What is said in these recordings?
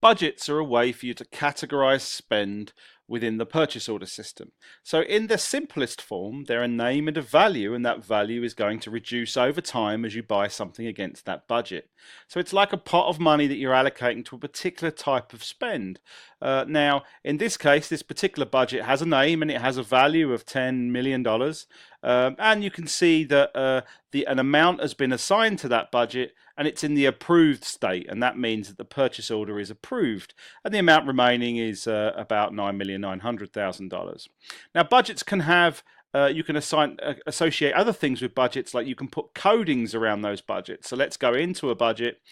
Budgets are a way for you to categorize spend within the purchase order system. So in the simplest form, they're a name and a value, and that value is going to reduce over time as you buy something against that budget. So it's like a pot of money that you're allocating to a particular type of spend. Now, in this case, this particular budget has a name and it has a value of $10 million. And you can see that an amount has been assigned to that budget and it's in the approved state, and that means that the purchase order is approved, and the amount remaining is about $9,900,000. Now, budgets can have you can associate other things with budgets, like you can put codings around those budgets. So let's go into a budget.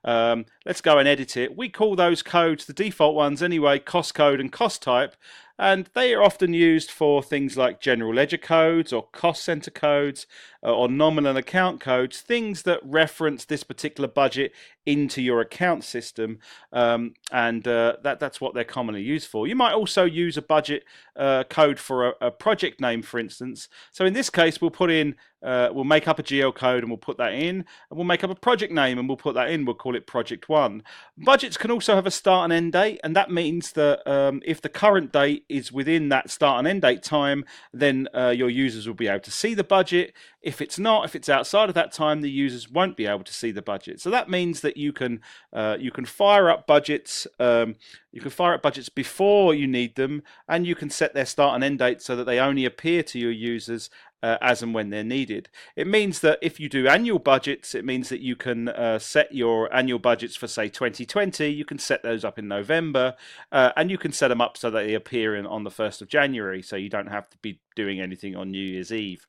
Let's go and edit it. We call those codes, the default ones anyway, cost code and cost type. And they are often used for things like general ledger codes or cost center codes or nominal account codes, things that reference this particular budget into your account system. That's what they're commonly used for. You might also use a budget code for a project name, for instance. So in this case, we'll put in we'll make up a GL code and we'll put that in, and we'll make up a project name and we'll put that in. We'll call it project one. Budgets can also have a start and end date, and that means that if the current date is within that start and end date time, then your users will be able to see the budget. If it's not, if it's outside of that time, the users won't be able to see the budget. So that means that you can fire up budgets. You can fire up budgets before you need them, and you can set their start and end date so that they only appear to your users as and when they're needed. It means that if you do annual budgets, it means that you can set your annual budgets for, say, 2020. You can set those up in November, and you can set them up so that they appear on the 1st of January, so you don't have to be doing anything on New Year's Eve.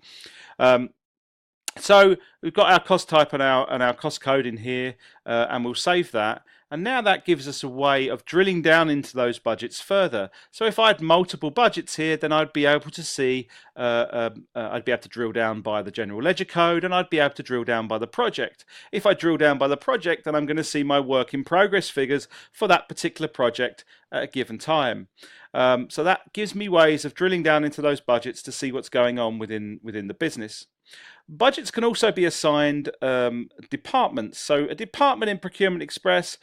So we've got our cost type and our cost code in here, and we'll save that. And now that gives us a way of drilling down into those budgets further. So if I had multiple budgets here, then I'd be able to see, I'd be able to drill down by the general ledger code, and I'd be able to drill down by the project. If I drill down by the project, then I'm going to see my work in progress figures for that particular project at a given time. So that gives me ways of drilling down into those budgets to see what's going on within the business. Budgets can also be assigned departments. So a department in Procurement Express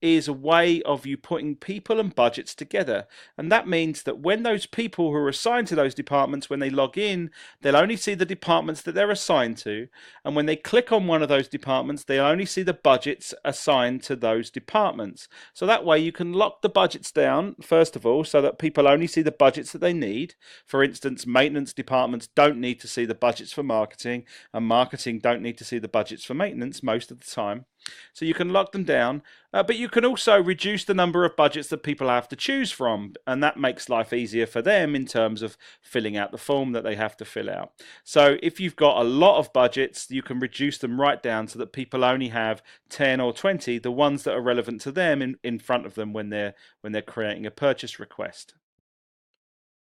is a way of you putting people and budgets together. And that means that when those people who are assigned to those departments, when they log in, they'll only see the departments that they're assigned to. And when they click on one of those departments, they'll only see the budgets assigned to those departments. So that way you can lock the budgets down, first of all, so that people only see the budgets that they need. For instance, maintenance departments don't need to see the budgets for marketing, and marketing don't need to see the budgets for maintenance most of the time. So you can lock them down, but you can also reduce the number of budgets that people have to choose from, and that makes life easier for them in terms of filling out the form that they have to fill out. So if you've got a lot of budgets, you can reduce them right down so that people only have 10 or 20, the ones that are relevant to them, in front of them when they're creating a purchase request.